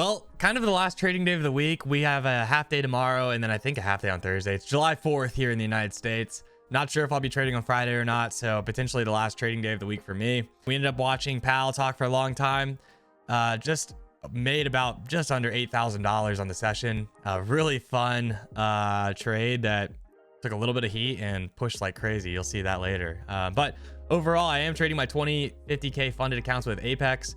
Well, kind of the last trading day of the week. We have a half day tomorrow and then I think a half day on Thursday. It's July 4th here in the United States. Not sure if I'll be trading on Friday or not, so potentially the last trading day of the week for me. We ended up watching Powell talk for a long time. Just made about just under $8,000 on the session. A really fun trade that took a little bit of heat and pushed like crazy. You'll see that later. But overall, I am trading my 50K funded accounts with Apex.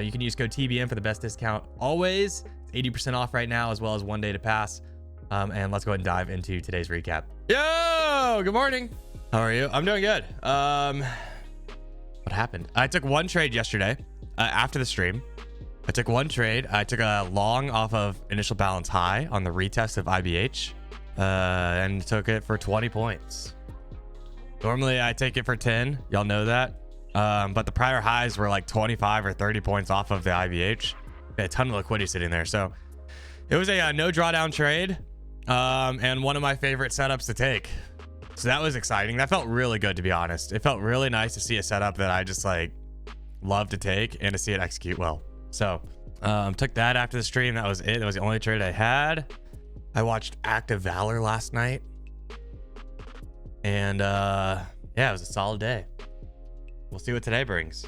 You can use code TBN for the best discount always. It's 80% off right now, as well as 1 day to pass. And let's go ahead and dive into today's recap. Yo, good morning. How are you? I'm doing good. What happened? I took one trade yesterday after the stream. I took one trade. I took a long off of initial balance high on the retest of IBH and took it for 20 points. Normally I take it for 10. Y'all know that. But the prior highs were like 25 or 30 points off of the IBH. A ton of liquidity sitting there. So it was a no drawdown trade and one of my favorite setups to take. So that was exciting. That felt really good, to be honest. It felt really nice to see a setup that I just like love to take and to see it execute well. So took that after the stream. That was it. That was the only trade I had. I watched Active Valor last night. And yeah, it was a solid day. We'll see what today brings.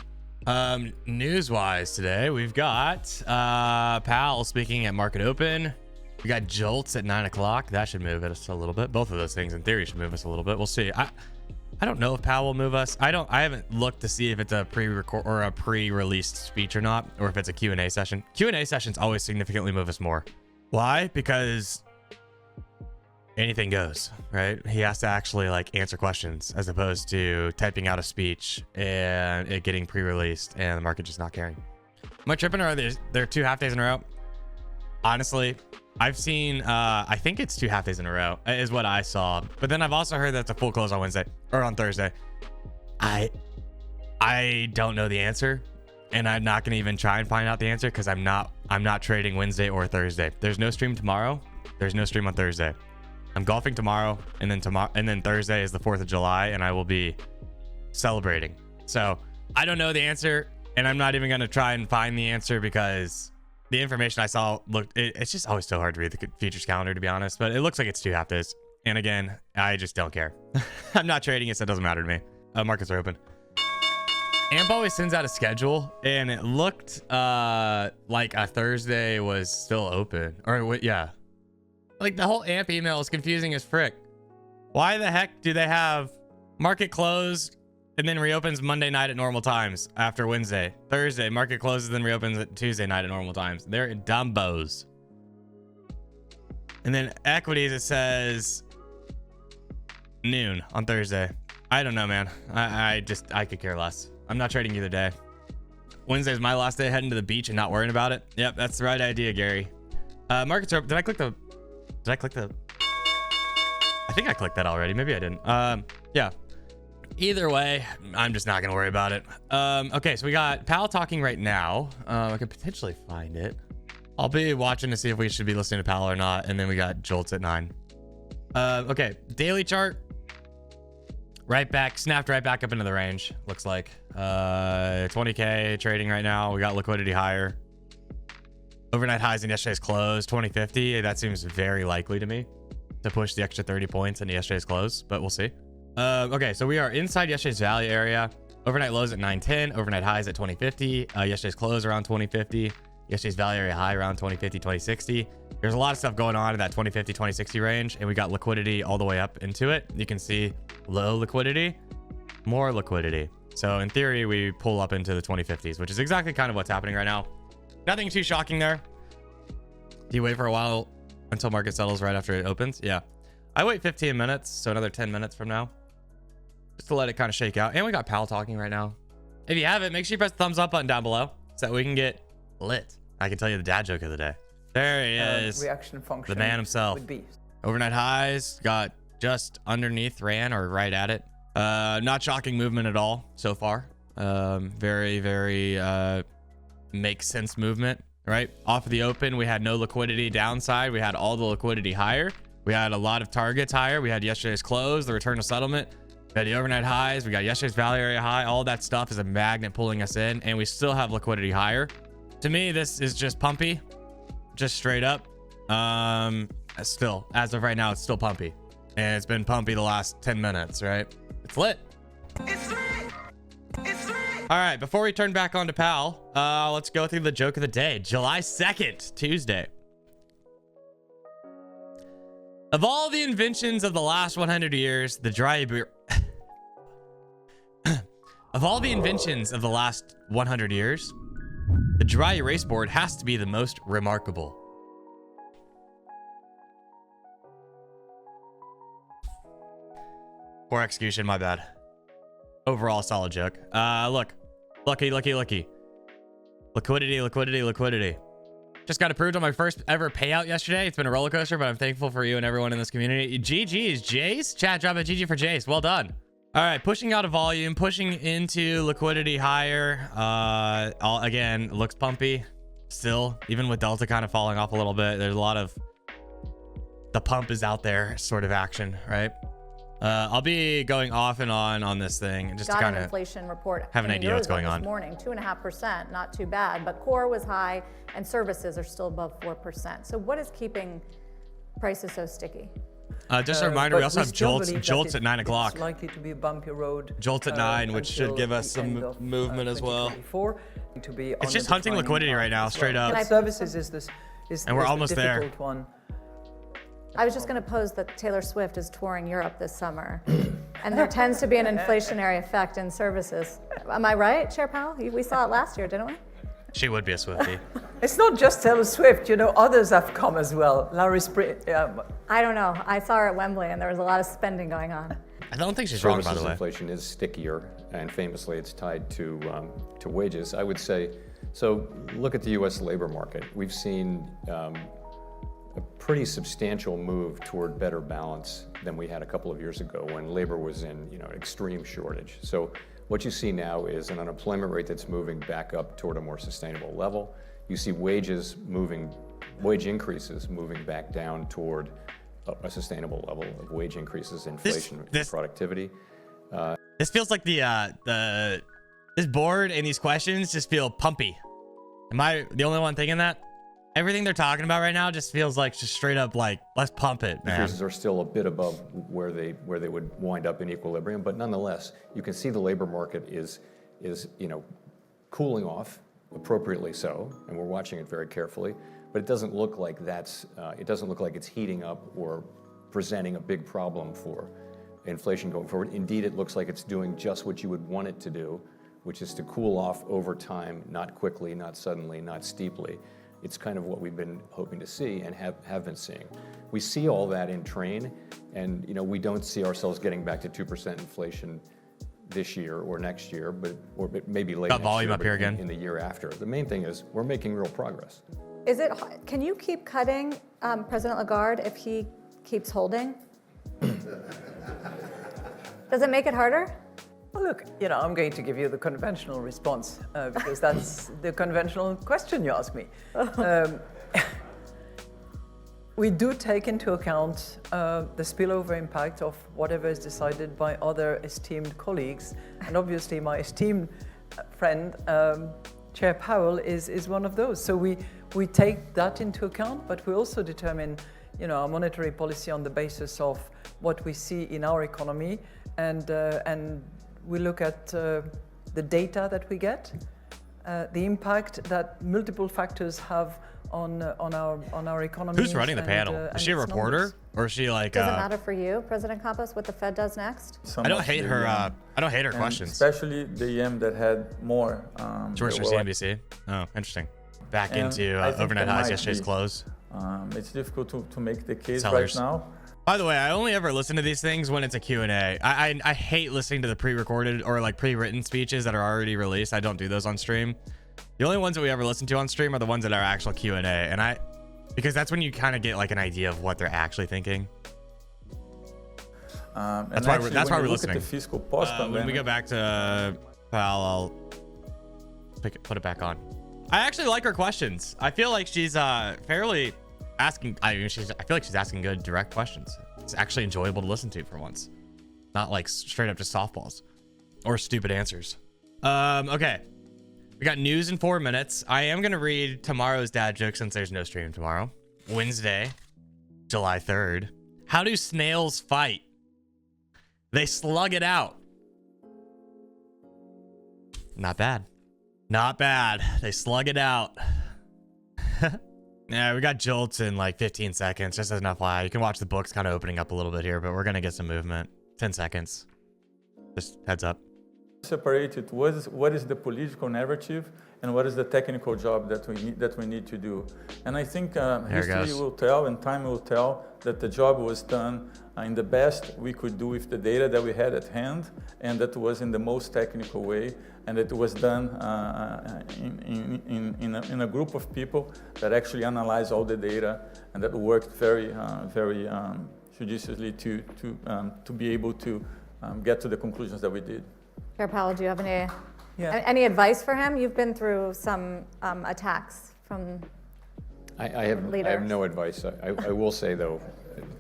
News wise today, we've got Powell speaking at market open. We got Jolts at 9 o'clock. That should move us a little bit. Both of those things in theory should move us a little bit. We'll see. I don't know if Powell will move us. I haven't looked to see if it's a pre-record or a pre-released speech or not, or if it's a Q&A session. Q&A sessions always significantly move us more. Why? Because anything goes, right? He has to actually like answer questions as opposed to typing out a speech and it getting pre-released and the market just not caring. Am I tripping, or are there 2 half days in a row? Honestly, I've seen I think it's 2 half days in a row is what I saw, but then I've also heard that it's a full close on Wednesday or on Thursday. I don't know the answer, and I'm not gonna even try and find out the answer because I'm not trading Wednesday or Thursday. There's no stream tomorrow. There's no stream on Thursday. I'm golfing tomorrow, and then Thursday is the 4th of July, and I will be celebrating. So I don't know the answer, and I'm not even going to try and find the answer because the information I saw it's just always so hard to read the futures calendar, to be honest, but it looks like it's 2 half days. And again, I just don't care. I'm not trading it, so it doesn't matter to me. Markets are open. AMP always sends out a schedule, and it looked like a Thursday was still open. Or yeah. Like the whole AMP email is confusing as frick. Why the heck do they have market closed and then reopens Monday night at normal times after Wednesday? Thursday, market closes, then reopens at Tuesday night at normal times. They're dumbos. And then equities, it says noon on Thursday. I don't know, man. I could care less. I'm not trading either day. Wednesday is my last day heading to the beach and not worrying about it. Yep, that's the right idea, Gary. Markets are up. Did I click the... I think I clicked that already. Maybe I didn't. Yeah. Either way, I'm just not going to worry about it. Okay, so we got Powell talking right now. I could potentially find it. I'll be watching to see if we should be listening to Powell or not. And then we got Jolts at 9. Okay, daily chart. Right back, snapped right back up into the range, looks like. 20K trading right now. We got liquidity higher. Overnight highs in yesterday's close, 2050. That seems very likely to me to push the extra 30 points into yesterday's close, but we'll see. Okay, so we are inside yesterday's value area. Overnight lows at 910, overnight highs at 2050. Yesterday's close around 2050. Yesterday's value area high around 2050, 2060. There's a lot of stuff going on in that 2050, 2060 range, and we got liquidity all the way up into it. You can see low liquidity, more liquidity. So in theory, we pull up into the 2050s, which is exactly kind of what's happening right now. Nothing too shocking there. Do you wait for a while until market settles right after it opens? Yeah. I wait 15 minutes, so another 10 minutes from now, just to let it kind of shake out. And we got Powell talking right now. If you have it, make sure you press the thumbs up button down below so that we can get lit. I can tell you the dad joke of the day. There he is. Reaction function. The man himself. Overnight highs got just underneath, ran or right at it. Not shocking movement at all so far. Very makes sense movement, right? Off of the open, we had no liquidity downside. We had all the liquidity higher. We had a lot of targets higher. We had yesterday's close, the return to settlement. We had the overnight highs. We got yesterday's value area high. All that stuff is a magnet pulling us in, and we still have liquidity higher. To me, this is just pumpy. just straight up. Still, as of right now, it's still pumpy, and it's been pumpy the last 10 minutes, right? It's lit. It's lit. It's lit. All right, before we turn back on to Powell, let's go through the joke of the day. July 2nd, Tuesday. Of all the inventions of the last 100 years, the dry of all the inventions of the last 100 years, the dry erase board has to be the most remarkable. Poor execution, my bad. Overall, solid joke. Look. Lucky. Liquidity. Just got approved on my first ever payout yesterday. It's been a roller coaster, but I'm thankful for you and everyone in this community. GG's, Jace. Chat, drop a GG for Jace. Well done. All right, pushing out of volume, pushing into liquidity higher. Again, looks pumpy still, even with Delta kind of falling off a little bit. There's a lot of the pump is out there sort of action, right? I'll be going off and on this thing just to kind of inflation report have an idea what's going on. This morning, 2.5%, not too bad, but core was high and services are still above 4%. So what is keeping prices so sticky? Just a reminder, we also have jolts at 9 o'clock. It's likely to be a bumpy road. Jolts at 9, which should give us some movement as well. It's just hunting liquidity right now, straight up. Services is and we're almost there. One. I was just going to pose that Taylor Swift is touring Europe this summer, and there tends to be an inflationary effect in services. Am I right, Chair Powell? We saw it last year, didn't we? She would be a Swiftie. It's not just Taylor Swift, you know, others have come as well. Larry Spring. I don't know. I saw her at Wembley, and there was a lot of spending going on. I don't think she's wrong, by the way. Inflation is stickier, and famously it's tied to wages. I would say, so look at the U.S. labor market. We've seen a pretty substantial move toward better balance than we had a couple of years ago when labor was in, extreme shortage. So what you see now is an unemployment rate that's moving back up toward a more sustainable level. You see wage increases moving back down toward a sustainable level of wage increases, inflation, productivity. This feels like this board and these questions just feel pumpy. Am I the only one thinking that? Everything they're talking about right now just feels like just straight up like, let's pump it, man. Increases are still a bit above where they would wind up in equilibrium, but nonetheless, you can see the labor market is cooling off, appropriately so, and we're watching it very carefully. But it doesn't look like it's heating up or presenting a big problem for inflation going forward. Indeed, it looks like it's doing just what you would want it to do, which is to cool off over time, not quickly, not suddenly, not steeply. It's kind of what we've been hoping to see and have been seeing. We see all that in train, and we don't see ourselves getting back to 2% inflation this year or next year, or maybe later. Got volume up here again in the year after. The main thing is we're making real progress. Can you keep cutting President Lagarde if he keeps holding? Does it make it harder? Well, look, I'm going to give you the conventional response because that's the conventional question you ask me. We do take into account the spillover impact of whatever is decided by other esteemed colleagues. And obviously my esteemed friend, Chair Powell, is one of those. So we take that into account, but we also determine our monetary policy on the basis of what we see in our economy, and we look at the data that we get, the impact that multiple factors have on our economy. Who's running the panel? Is she a reporter, numbers. Or is she like? Does it matter for you, President Campos, what the Fed does next? I don't hate her. I don't hate her questions. Especially the EM that had more. She works for CNBC. Oh, interesting. Back into overnight highs yesterday's close. It's difficult to make the case Sellers. right now. By the way, I only ever listen to these things when it's a Q&A. I hate listening to the pre-recorded or like pre-written speeches that are already released. I don't do those on stream. The only ones that we ever listen to on stream are the ones that are actual Q&A, because that's when you kind of get like an idea of what they're actually thinking. That's why we're listening. At the fiscal post-pandemic, when we go back to Powell, I'll put it back on. I actually like her questions. I feel like she's fairly asking. I feel like she's asking good, direct questions. It's actually enjoyable to listen to for once, not like straight up just softballs or stupid answers. Okay. We got news in 4 minutes. I am going to read tomorrow's dad joke since there's no stream tomorrow. Wednesday, July 3rd. How do snails fight? They slug it out. Not bad. Not bad. They slug it out. Yeah, we got jolts in like 15 seconds. Just as an FYI. You can watch the books kind of opening up a little bit here, but we're going to get some movement. 10 seconds. Just heads up. Separate it. What is the political narrative and what is the technical job that we need to do? And I think history will tell and time will tell that the job was done in the best we could do with the data that we had at hand, and that was in the most technical way, and it was done in a group of people that actually analyzed all the data and that worked very judiciously to be able to get to the conclusions that we did. Chair Powell, do you have any advice for him? You've been through some attacks from I have no advice. I will say, though,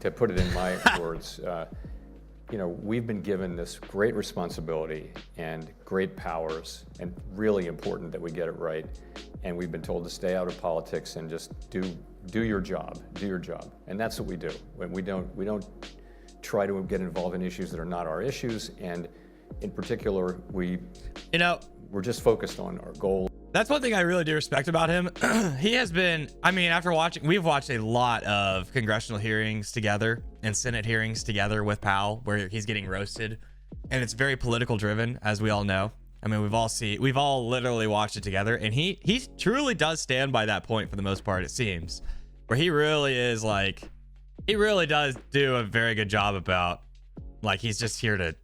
to put it in my words, we've been given this great responsibility and great powers, and really important that we get it right. And we've been told to stay out of politics and just do your job, and that's what we do. When we don't try to get involved in issues that are not our issues, and in particular, we're just focused on our goal. That's one thing I really do respect about him. He has been, we've watched a lot of congressional hearings together and Senate hearings together with Powell, where he's getting roasted, and it's very political driven, as we all know. I mean, we've all literally watched it together, and he truly does stand by that point for the most part, it seems, where he really does do a very good job about, like, he's just here to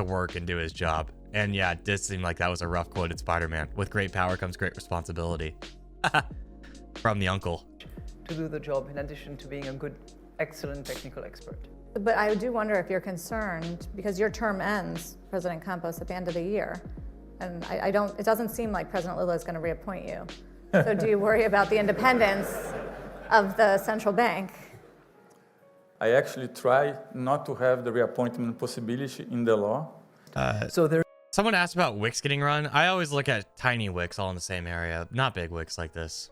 work and do his job. And yeah, it did seem like that was a rough quoted Spider-Man. With great power comes great responsibility. From the uncle. To do the job in addition to being a good, excellent technical expert. But I do wonder if you're concerned, because your term ends, President Campos, at the end of the year. And it doesn't seem like President Lula is going to reappoint you. So do you worry about the independence of the central bank? I actually try not to have the reappointment possibility in the law. Someone asked about wicks getting run. I always look at tiny wicks all in the same area, not big wicks like this.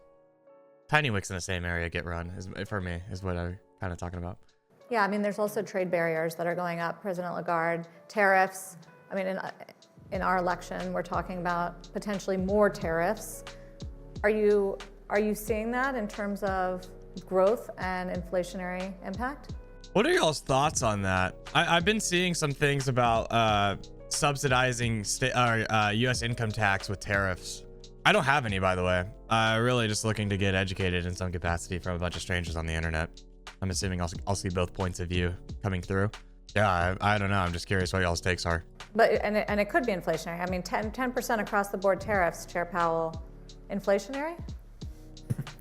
Tiny wicks in the same area get run, for me, is what I'm kind of talking about. Yeah, I mean, there's also trade barriers that are going up. President Lagarde, tariffs. I mean, in our election, we're talking about potentially more tariffs. Are you seeing that in terms of growth and inflationary impact? What are y'all's thoughts on that? I've been seeing some things about subsidizing U.S. income tax with tariffs. I don't have any, by the way. Really just looking to get educated in some capacity from a bunch of strangers on the internet. I'm assuming I'll see both points of view coming through. Yeah, I don't know. I'm just curious what y'all's takes are. But and it could be inflationary. I mean, 10% across the board tariffs, Chair Powell, inflationary?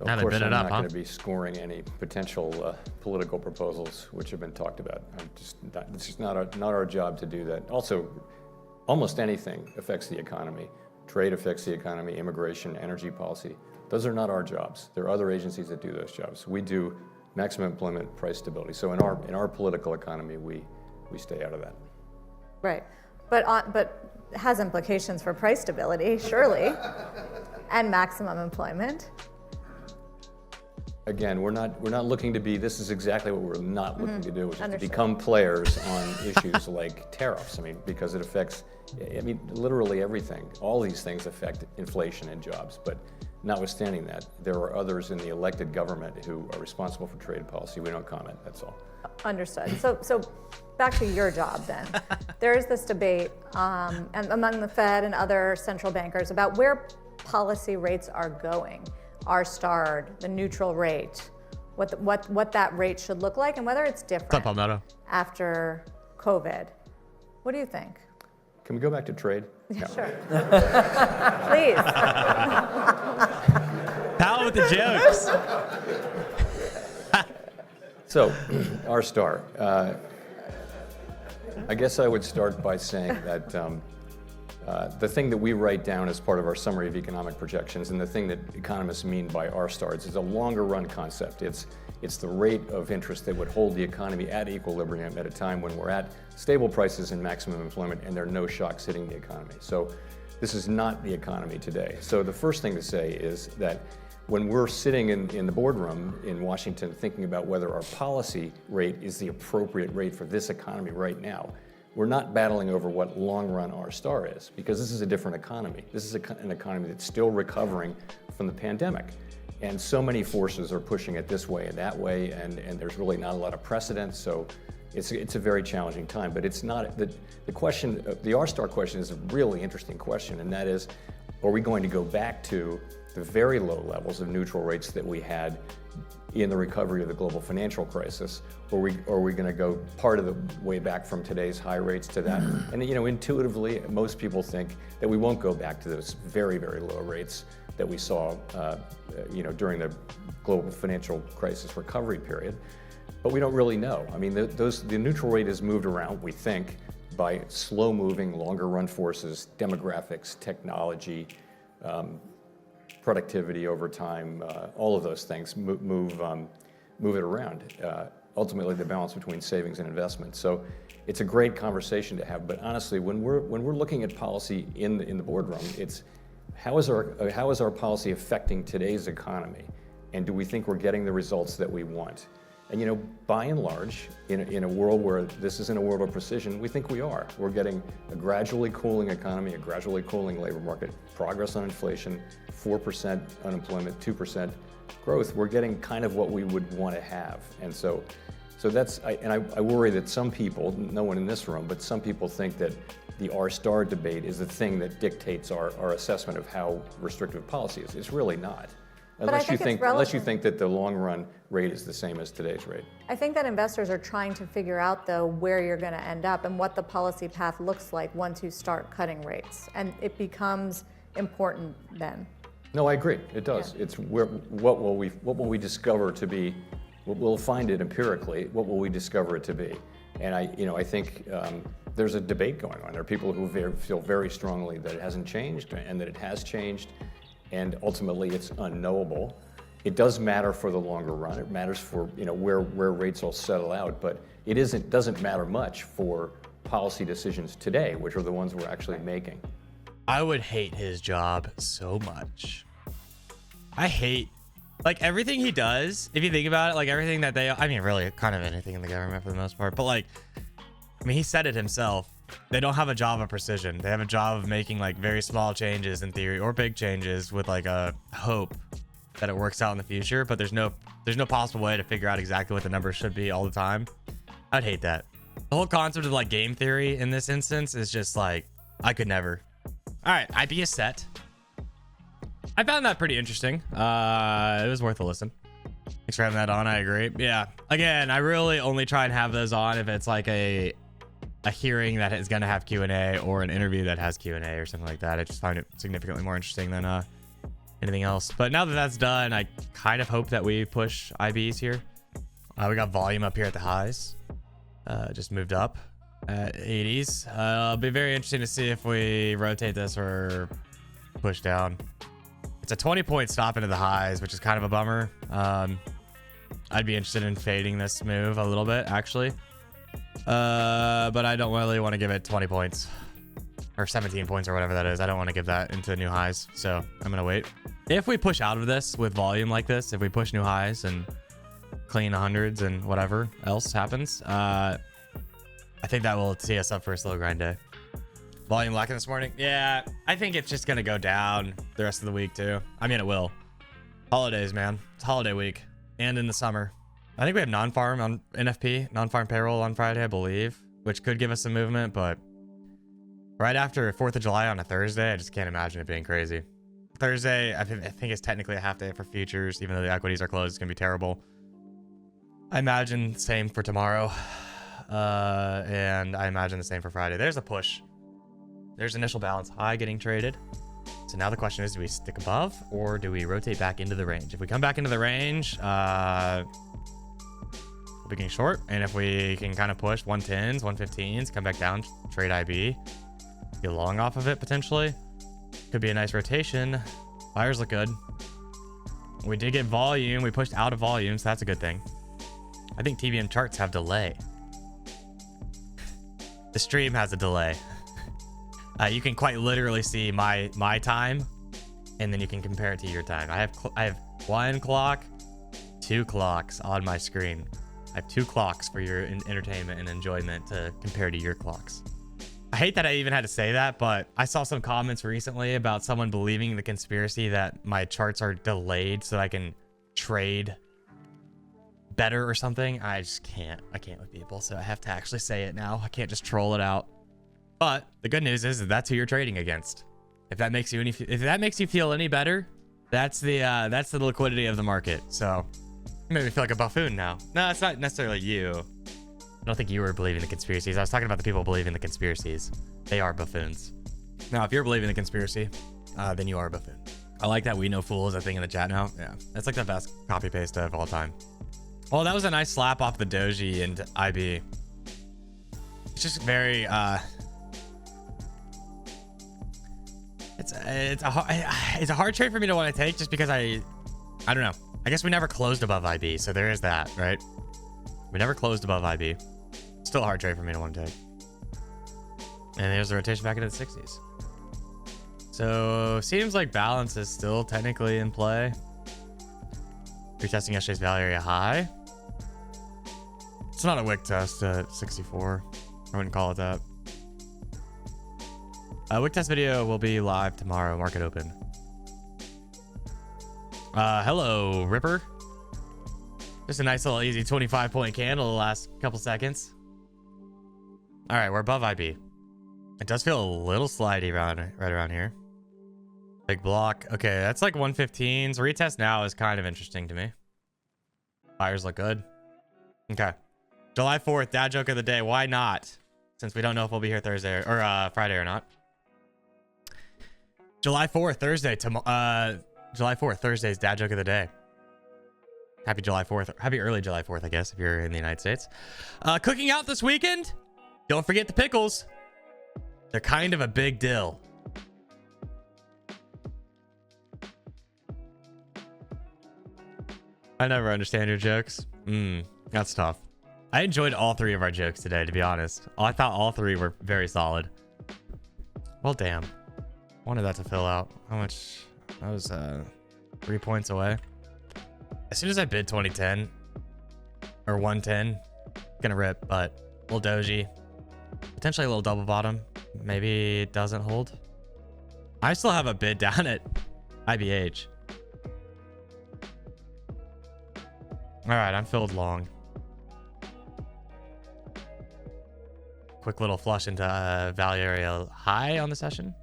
Of course, I'm not going to be scoring any potential political proposals which have been talked about. It's just not our job to do that. Also, almost anything affects the economy. Trade affects the economy, immigration, energy policy. Those are not our jobs. There are other agencies that do those jobs. We do maximum employment, price stability. So in our political economy, we stay out of that. Right, but it has implications for price stability, surely, and maximum employment. Again, we're not looking to be, this is exactly what we're not looking to do, which is to become players on issues like tariffs. I mean, because it affects, literally everything. All these things affect inflation and jobs, but notwithstanding that, there are others in the elected government who are responsible for trade policy. We don't comment, that's all. Understood. So back to your job then. There is this debate and among the Fed and other central bankers about where policy rates are going. R-starred, the neutral rate, what that rate should look like, and whether it's different after COVID. What do you think? Can we go back to trade? Yeah, sure. Please. Powell with the jokes. So, R-star. I guess I would start by saying that the thing that we write down as part of our summary of economic projections, and the thing that economists mean by R-stars, is a longer run concept. It's the rate of interest that would hold the economy at equilibrium at a time when we're at stable prices and maximum employment and there are no shocks hitting the economy. So This is not the economy today. So the first thing to say is that when we're sitting in the boardroom in Washington thinking about whether our policy rate is the appropriate rate for this economy right now, we're not battling over what long-run R star is, because this is a different economy. This is an economy that's still recovering from the pandemic. And so many forces are pushing it this way and that way, and there's really not a lot of precedent, so it's a very challenging time. But it's not, the question, the R star question is a really interesting question, and that is, are we going to go back to the very low levels of neutral rates that we had in the recovery of the global financial crisis, or are we going to go part of the way back from today's high rates to that? And intuitively, most people think that we won't go back to those very, very low rates that we saw during the global financial crisis recovery period. But we don't really know. I mean, the neutral rate has moved around, we think, by slow-moving, longer-run forces, demographics, technology, productivity over time, all of those things move it around. Ultimately, the balance between savings and investment. So it's a great conversation to have. But honestly, when we're looking at policy in the boardroom, it's how is our policy affecting today's economy, and do we think we're getting the results that we want? And by and large, in a world where this isn't a world of precision, we think we are. We're getting a gradually cooling economy, a gradually cooling labor market, progress on inflation, 4% unemployment, 2% growth. We're getting kind of what we would want to have. And so that's, I worry that some people, no one in this room, but some people think that the R star debate is the thing that dictates our assessment of how restrictive policy is. It's really not. Unless you think that the long run rate is the same as today's rate. I think that investors are trying to figure out, though, where you're going to end up and what the policy path looks like once you start cutting rates. And it becomes important then. No, I agree. It does. Yeah. It's what will we discover to be? We'll find it empirically. What will we discover it to be? And I think there's a debate going on. There are people who feel very strongly that it hasn't changed and that it has changed. And ultimately, it's unknowable. It does matter for the longer run. It matters for where rates will settle out, but it doesn't matter much for policy decisions today, which are the ones we're actually making. I would hate his job so much. I hate everything he does. If you think about it, everything that really kind of anything in the government for the most part, but he said it himself. They don't have a job of precision. They have a job of making very small changes in theory or big changes with a hope that it works out in the future, but there's no possible way to figure out exactly what the numbers should be all the time. I'd hate that. The whole concept of game theory in this instance is just I could never. All right, IB is set. I found that pretty interesting. It was worth a listen. Thanks for having that on. I agree. Yeah. Again, I really only try and have those on if it's a hearing that is going to have Q&A or an interview that has Q&A or something like that. I just find it significantly more interesting than anything else. But now that that's done, I kind of hope that we push IBs here. We got volume up here at the highs. Just moved up at 80s. It'll be very interesting to see if we rotate this or push down. It's a 20-point stop into the highs, which is kind of a bummer. I'd be interested in fading this move a little bit, actually. But I don't really want to give it 20 points or 17 points or whatever that is. I don't want to give that into new highs, so I'm gonna wait. If we push out of this with volume like this, if we push new highs and clean hundreds and whatever else happens, I think that will tee us up for a slow grind day. Volume lacking this morning. Yeah, I think it's just gonna go down the rest of the week too. It will. Holidays, man. It's holiday week and in the summer. I think we have non-farm on NFP, non-farm payroll on Friday, I believe, which could give us some movement, but right after 4th of July on a Thursday, I just can't imagine it being crazy. Thursday, I think it's technically a half day for futures, even though the equities are closed, it's gonna be terrible. I imagine same for tomorrow, and I imagine the same for Friday. There's a push. There's initial balance high getting traded. So now the question is, do we stick above or do we rotate back into the range? If we come back into the range, we'll be getting short. And if we can kind of push 110s, 115s, come back down, trade IB, get long off of it potentially. Could be a nice rotation. Buyers look good. We did get volume. We pushed out of volume, so that's a good thing. I think TBM charts have delay. The stream has a delay. You can quite literally see my time, and then you can compare it to your time. I have 1 clock, 2 clocks on my screen. I have 2 clocks for your entertainment and enjoyment to compare to your clocks. I hate that I even had to say that, but I saw some comments recently about someone believing the conspiracy that my charts are delayed so that I can trade better or something. I just can't. I can't with people, so I have to actually say it now. I can't just troll it out. But the good news is that that's who you're trading against. If that makes you feel any better, that's the liquidity of the market. So you made me feel like a buffoon now. No, it's not necessarily you. I don't think you were believing the conspiracies. I was talking about the people believing the conspiracies. They are buffoons. Now, if you're believing the conspiracy, then you are a buffoon. I like that we know fool is a thing in the chat now. Yeah, that's like the best copy paste of all time. Well, that was a nice slap off the doji and IB. It's just very it's a hard trade for me to want to take just because I don't know. I guess we never closed above IB, so there is that, right? We never closed above IB. Still a hard trade for me to want to take. And there's the rotation back into the 60s. So seems like balance is still technically in play. Retesting yesterday's value area high. It's not a wick test at 64. I wouldn't call it that. Wick test video will be live tomorrow. Market open. Hello, Ripper. Just a nice little easy 25-point candle the last couple seconds. All right, we're above IB. It does feel a little slidey right around here. Big block. Okay, that's like 115s. Retest now is kind of interesting to me. Buyers look good. Okay. July 4th, dad joke of the day. Why not? Since we don't know if we'll be here Thursday or Friday or not. July 4th, Thursday. July 4th, Thursday's dad joke of the day. Happy July 4th. Happy early July 4th, I guess, if you're in the United States. Cooking out this weekend. Don't forget the pickles. They're kind of a big deal. I never understand your jokes. That's tough. I enjoyed all 3 of our jokes today, to be honest. I thought all 3 were very solid. Well, damn. Wanted that to fill out. How much? That was 3 points away. As soon as I bid 2010 or 110, gonna rip, but a little doji, potentially a little double bottom. Maybe it doesn't hold. I still have a bid down at IBH. All right, I'm filled long. Quick little flush into value area high on the session.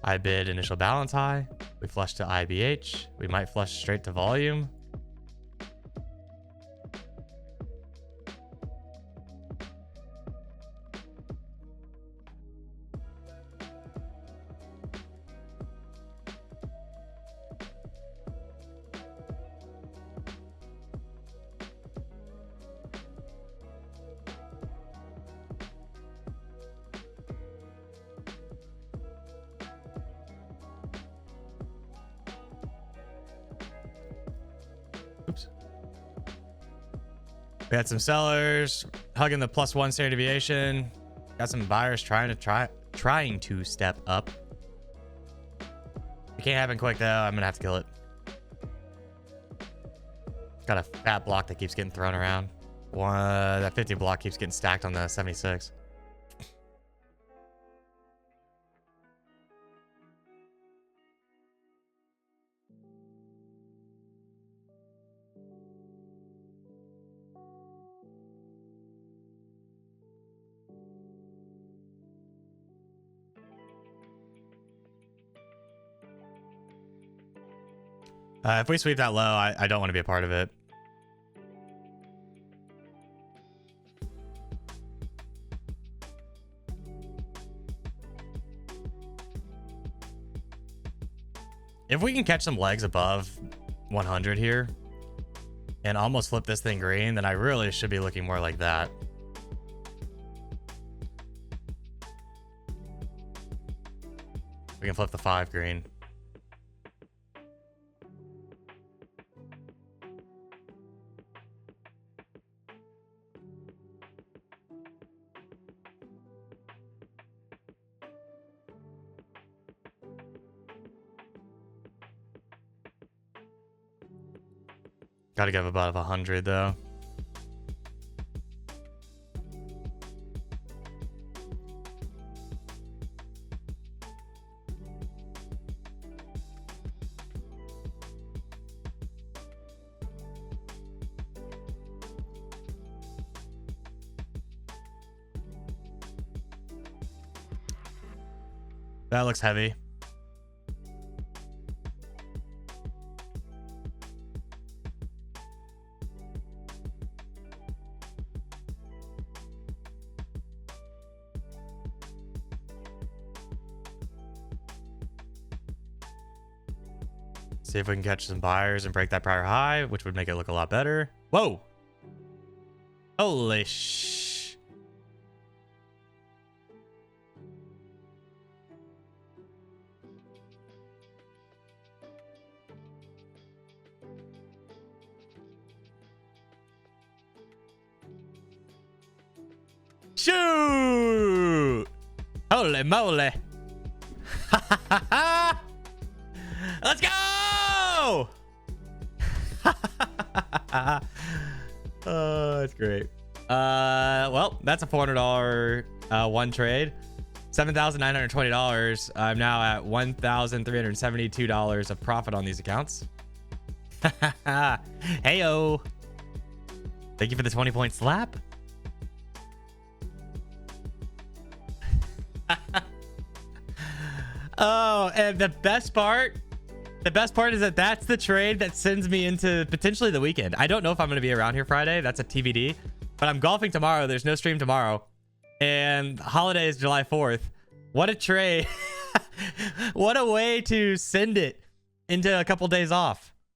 I bid initial balance high. We flush to IBH. We might flush straight to volume. We had some sellers hugging the +1 standard deviation. Got some buyers trying to step up. It can't happen quick though. I'm gonna have to kill it. Got a fat block that keeps getting thrown around. That 50 block keeps getting stacked on the 76. If we sweep that low, I don't want to be a part of it. If we can catch some legs above 100 here and almost flip this thing green, then I really should be looking more like that. We can flip the 5 green. Gotta give above 100 though. That looks heavy. See if we can catch some buyers and break that prior high, which would make it look a lot better. Whoa. Holy sh. Shoot! Holy moly! Let's go! Oh, that's great. Well, that's a $400 one trade. $7,920. I'm now at $1,372 of profit on these accounts. Heyo! Thank you for the 20-point slap. Oh, and the best part is that that's the trade that sends me into potentially the weekend. I don't know if I'm going to be around here Friday. That's a TBD. But I'm golfing tomorrow. There's no stream tomorrow. And holiday is July 4th. What a trade. What a way to send it into a couple days off.